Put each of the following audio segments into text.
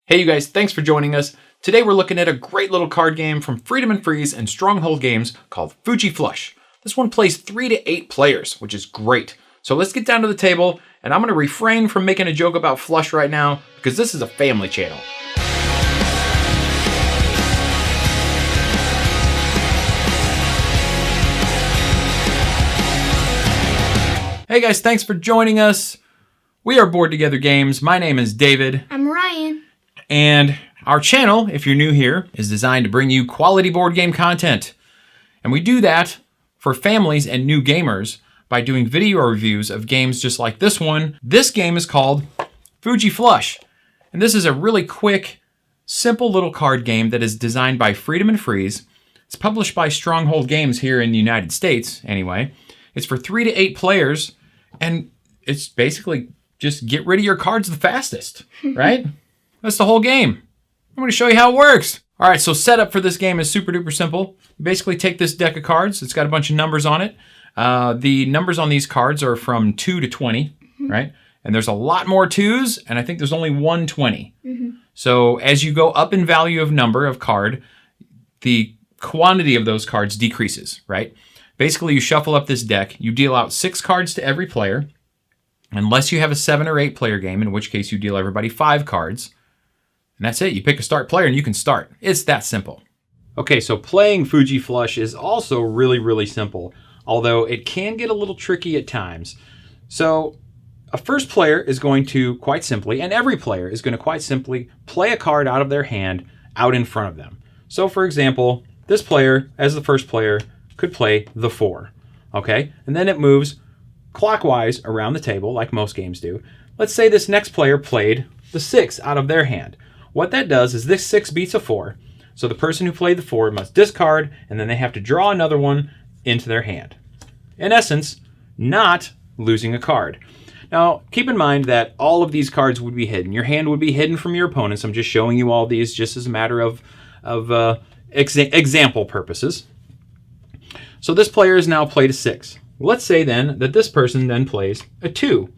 Hey you guys, thanks for joining us. Today we're looking at a great little card game from Freedom and Freeze and Stronghold Games called Fuji Flush. This one plays 3 to 8 players, which is great. So let's get down to the table, and I'm going to refrain from making a joke about Flush right now because this is a family channel. Hey guys, thanks for joining us. We are Board Together Games. My name is David. I'm Ryan. And our channel, if you're new here, is designed to bring you quality board game content. And we do that for families and new gamers by doing video reviews of games just like this one. This game is called Fuji Flush. And this is a really quick, simple little card game that is designed by Freedom and Freeze. It's published by Stronghold Games here in the United States, anyway. It's for 3 to 8 players, and it's basically just get rid of your cards the fastest, right? That's the whole game. I'm going to show you how it works. All right, so setup for this game is super duper simple. You basically take this deck of cards. It's got a bunch of numbers on it. The numbers on these cards are from 2 to 20, right? And there's a lot more 2s, and I think there's only one 20. So as you go up in value of number of card, the quantity of those cards decreases, right? Basically, you shuffle up this deck. You deal out 6 cards to every player, unless you have a 7 or 8 player game, in which case you deal everybody 5 cards. And that's it. You pick a start player and you can start. It's that simple. Okay, so playing Fuji Flush is also really, really simple, although it can get a little tricky at times. So a first player is going to quite simply, and every player is going to quite simply play a card out of their hand out in front of them. So for example, this player, as the first player, could play the 4, okay? And then it moves clockwise around the table like most games do. Let's say this next player played the 6 out of their hand. What that does is this 6 beats a 4, so the person who played the 4 must discard, and then they have to draw another one into their hand. In essence, not losing a card. Now, keep in mind that all of these cards would be hidden. Your hand would be hidden from your opponents. I'm just showing you all these just as a matter of example purposes. So this player has now played a 6. Let's say then that this person then plays a 2.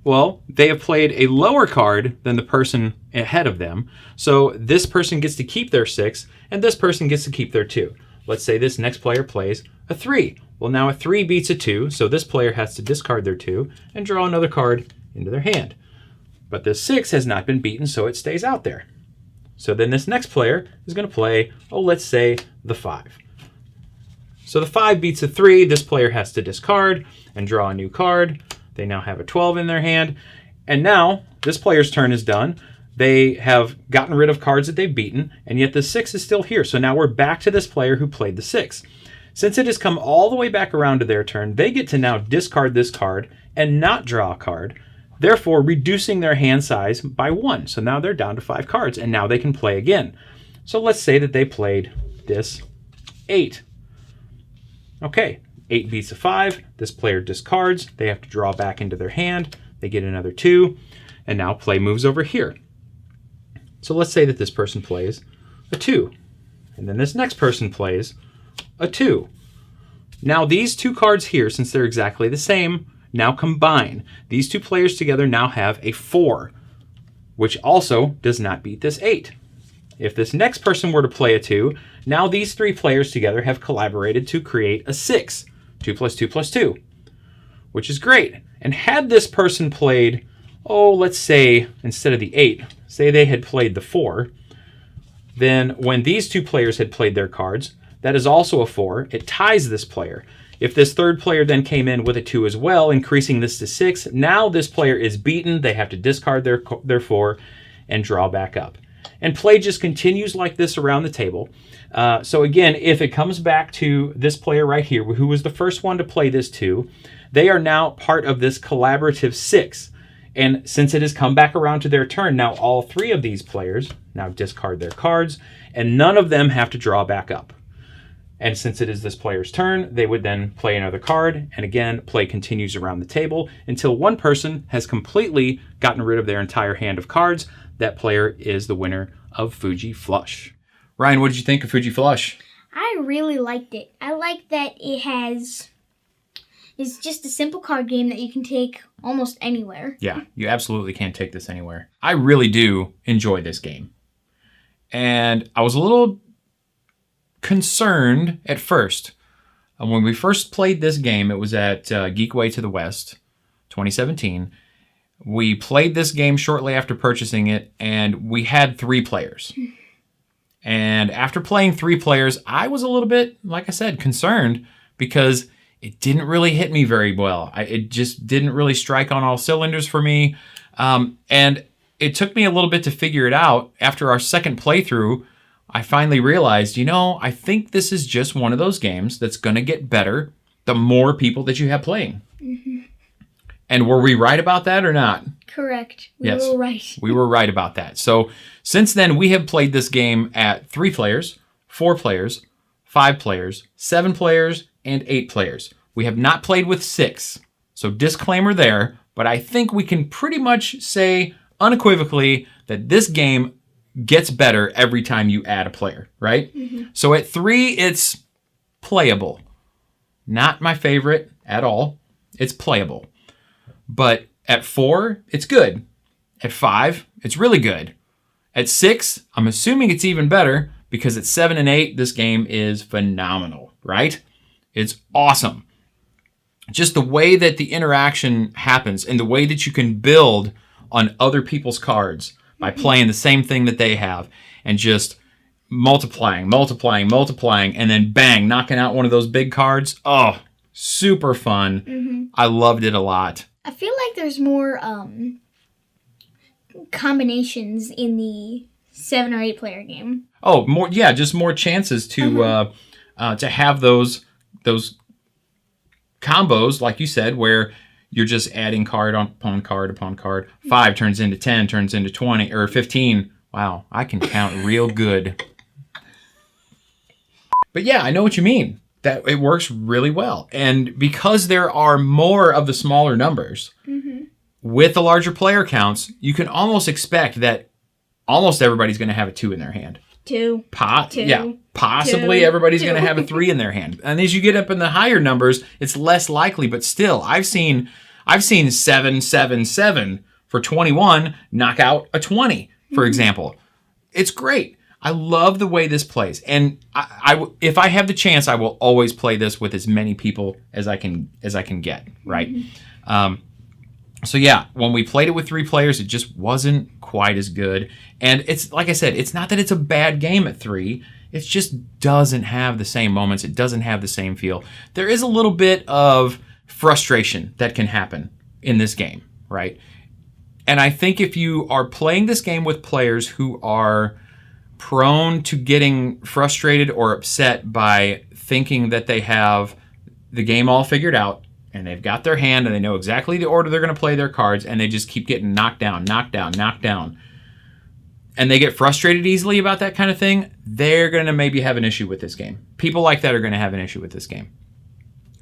Well, they have played a lower card than the person ahead of them. So this person gets to keep their 6, and this person gets to keep their 2. Let's say this next player plays a 3. Well, now a 3 beats a 2, so this player has to discard their 2 and draw another card into their hand. But this 6 has not been beaten, so it stays out there. So then this next player is going to play, let's say the 5. So the 5 beats a 3. This player has to discard and draw a new card. They now have a 12 in their hand. And now this player's turn is done. They have gotten rid of cards that they've beaten, and yet the 6 is still here. So now we're back to this player who played the 6. Since it has come all the way back around to their turn, they get to now discard this card and not draw a card, therefore reducing their hand size by 1. So now they're down to 5 cards, and now they can play again. So let's say that they played this 8. Okay. 8 beats a 5. This player discards. They have to draw back into their hand. They get another 2. And now play moves over here. So let's say that this person plays a 2. And then this next person plays a 2. Now these 2 cards here, since they're exactly the same, now combine. These 2 players together now have a 4, which also does not beat this 8. If this next person were to play a 2, now these 3 players together have collaborated to create a 6. 2 plus 2 plus 2, which is great. And had this person played, let's say instead of the 8, say they had played the 4, then when these 2 players had played their cards, that is also a 4. It ties this player. If this third player then came in with a 2 as well, increasing this to 6, now this player is beaten. They have to discard their 4 and draw back up. And play just continues like this around the table. So again, if it comes back to this player right here, who was the first one to play this 2, they are now part of this collaborative 6. And since it has come back around to their turn, now all 3 of these players now discard their cards, and none of them have to draw back up. And since it is this player's turn, they would then play another card, and again, play continues around the table until one person has completely gotten rid of their entire hand of cards. That player is the winner of Fuji Flush. Ryan, what did you think of Fuji Flush? I really liked it. I like that it has, is just a simple card game that you can take almost anywhere. Yeah, you absolutely can take this anywhere. I really do enjoy this game. And I was a little concerned at first. When we first played this game, it was at Geekway to the West, 2017. We played this game shortly after purchasing it, and we had 3 players. And after playing 3 players, I was a little bit, like I said, concerned because it didn't really hit me very well. It just didn't really strike on all cylinders for me. And it took me a little bit to figure it out. After our second playthrough, I finally realized, I think this is just one of those games that's going to get better the more people that you have playing. Mm-hmm. And were we right about that or not? Correct. Yes, we were right. We were right about that. So since then, we have played this game at 3 players, 4 players, 5 players, 7 players, and 8 players. We have not played with 6. So disclaimer there, but I think we can pretty much say unequivocally that this game gets better every time you add a player, right? Mm-hmm. So at 3, it's playable. Not my favorite at all. It's playable. But at 4, it's good. At 5, it's really good. At 6, I'm assuming it's even better because at 7 and 8, this game is phenomenal, right? It's awesome. Just the way that the interaction happens and the way that you can build on other people's cards by playing the same thing that they have and just multiplying, and then bang, knocking out one of those big cards. Oh, super fun. Mm-hmm. I loved it a lot. I feel like there's more combinations in the 7 or 8 player game. Oh, more, yeah, just more chances to have those combos, like you said, where you're just adding card upon card upon card. 5 turns into 10, turns into 20 or 15. Wow, I can count real good. But yeah, I know what you mean. That it works really well. And because there are more of the smaller numbers, mm-hmm. with the larger player counts, you can almost expect that almost everybody's going to have a 2 in their hand. 2. Yeah, possibly everybody's going to have a 3 in their hand. And as you get up in the higher numbers, it's less likely. But still, I've seen 7, 7, 7 for 21 knock out a 20, for mm-hmm. example. It's great. I love the way this plays, and if I have the chance, I will always play this with as many people as I can get. Right. Mm-hmm. So yeah, when we played it with 3 players, it just wasn't quite as good. And it's like I said, it's not that it's a bad game at 3. It just doesn't have the same moments. It doesn't have the same feel. There is a little bit of frustration that can happen in this game, right? And I think if you are playing this game with players who are prone to getting frustrated or upset by thinking that they have the game all figured out and they've got their hand and they know exactly the order they're going to play their cards and they just keep getting knocked down, and they get frustrated easily about that kind of thing, they're going to maybe have an issue with this game. People like that are going to have an issue with this game.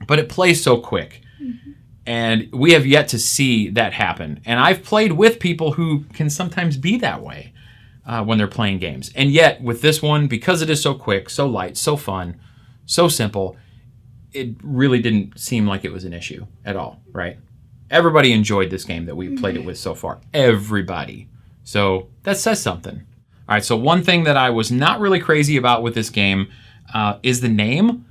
But it plays so quick. Mm-hmm. And we have yet to see that happen. And I've played with people who can sometimes be that way. When they're playing games. And yet, with this one, because it is so quick, so light, so fun, so simple, it really didn't seem like it was an issue at all, right? Everybody enjoyed this game that we played it with so far. Everybody. So that says something. All right, so one thing that I was not really crazy about with this game is the name.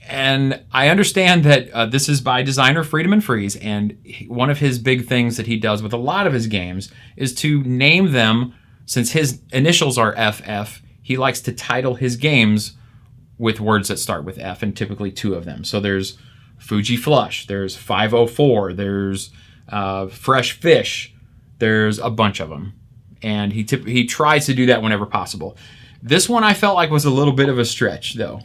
And I understand that this is by designer Friedemann Friese, and one of his big things that he does with a lot of his games is to name them. Since his initials are FF, he likes to title his games with words that start with F, and typically 2 of them. So there's Fuji Flush, there's 504, there's Fresh Fish, there's a bunch of them. And he tries to do that whenever possible. This one I felt like was a little bit of a stretch, though.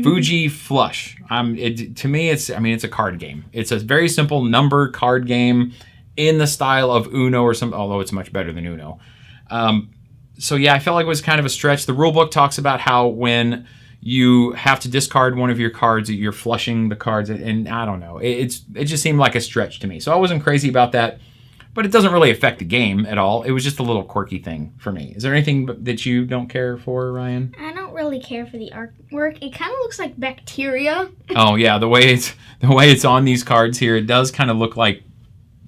Fuji Flush. To me, it's a card game. It's a very simple number card game in the style of Uno or something, although it's much better than Uno. So yeah, I felt like it was kind of a stretch. The rulebook talks about how when you have to discard one of your cards, you're flushing the cards, and I don't know. It just seemed like a stretch to me. So I wasn't crazy about that. but it doesn't really affect the game at all. It was just a little quirky thing for me. Is there anything that you don't care for, Ryan? I don't really care for the artwork. It kind of looks like bacteria. Oh yeah, the way it's on these cards here, it does kind of look like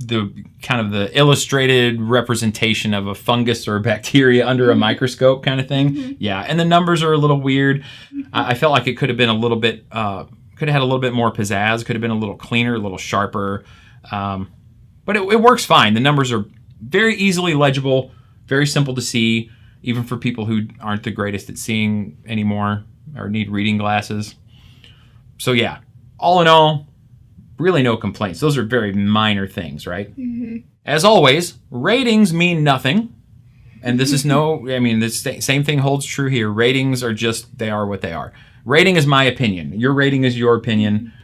the illustrated representation of a fungus or a bacteria under a microscope kind of thing. Mm-hmm. Yeah, and the numbers are a little weird. Mm-hmm. I felt like it could have been a little bit, could have had a little bit more pizzazz, could have been a little cleaner, a little sharper. But it works fine. The numbers are very easily legible, very simple to see, even for people who aren't the greatest at seeing anymore or need reading glasses. So yeah, all in all, really no complaints. Those are very minor things, right? Mm-hmm. As always, ratings mean nothing. And this is the same thing holds true here. Ratings are they are what they are. Rating is my opinion. Your rating is your opinion.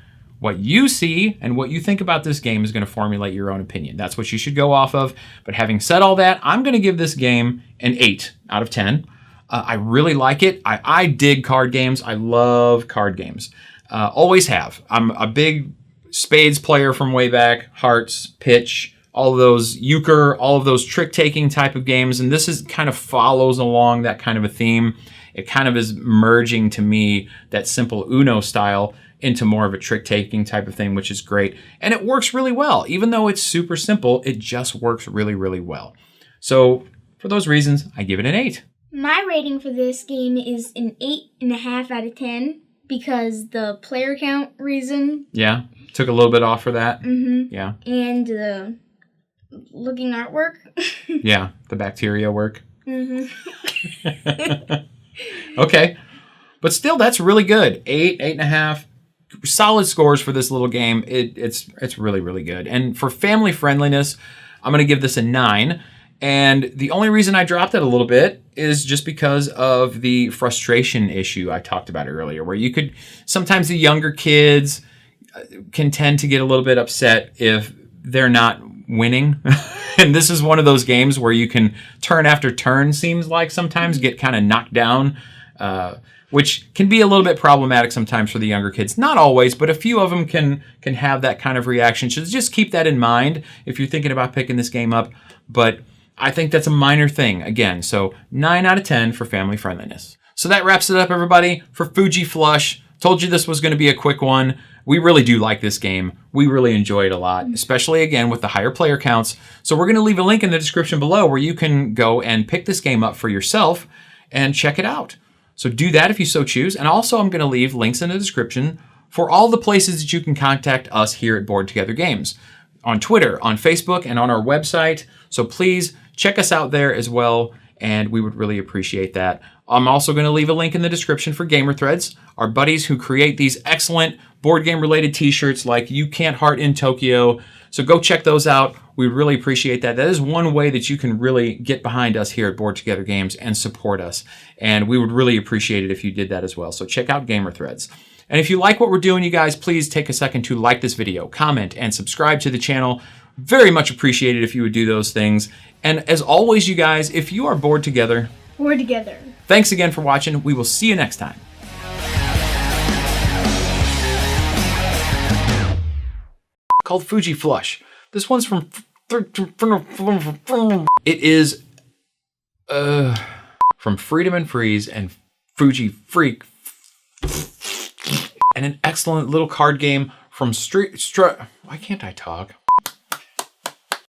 What you see and what you think about this game is going to formulate your own opinion. That's what you should go off of. But having said all that, I'm going to give this game an 8 out of 10. I really like it. I dig card games. I love card games. Always have. I'm a big spades player from way back. Hearts, pitch, all of those euchre, all of those trick-taking type of games. And this kind of follows along that kind of a theme. It kind of is merging to me that simple Uno style into more of a trick-taking type of thing, which is great. And it works really well. Even though it's super simple, it just works really, really well. So for those reasons, I give it an 8. My rating for this game is an 8.5 out of 10 because the player count reason. Yeah, took a little bit off for that. Mm-hmm. Yeah. And the looking artwork. Yeah, the bacteria work. Mm-hmm. Okay. But still, that's really good. 8, 8.5. Solid scores for this little game. It's really, really good. And for family friendliness, I'm going to give this a 9. And the only reason I dropped it a little bit is just because of the frustration issue I talked about earlier, where sometimes the younger kids can tend to get a little bit upset if they're not winning. And this is one of those games where you can turn after turn, seems like sometimes, get kind of knocked down, which can be a little bit problematic sometimes for the younger kids. Not always, but a few of them can have that kind of reaction. So just keep that in mind if you're thinking about picking this game up. But I think that's a minor thing, again. So 9 out of 10 for family friendliness. So that wraps it up, everybody, for Fuji Flush. Told you this was going to be a quick one. We really do like this game. We really enjoy it a lot, especially, again, with the higher player counts. So we're going to leave a link in the description below where you can go and pick this game up for yourself and check it out. So do that if you so choose. And also, I'm going to leave links in the description for all the places that you can contact us here at Board Together Games. On Twitter, on Facebook, and on our website. So please check us out there as well, and we would really appreciate that. I'm also going to leave a link in the description for Gamer Threads, our buddies who create these excellent board game related t-shirts like You Can't Heart in Tokyo. So go check those out. We really appreciate that. That is one way that you can really get behind us here at Board Together Games and support us. And we would really appreciate it if you did that as well. So check out Gamer Threads. And if you like what we're doing, you guys, please take a second to like this video, comment, and subscribe to the channel. Very much appreciated if you would do those things. And as always, you guys, if you are bored together, we're together. Thanks again for watching. We will see you next time. Called Fuji Flush. This one's from... It is... from Freedom and Freeze and Fuji Freak. And an excellent little card game from Why can't I talk?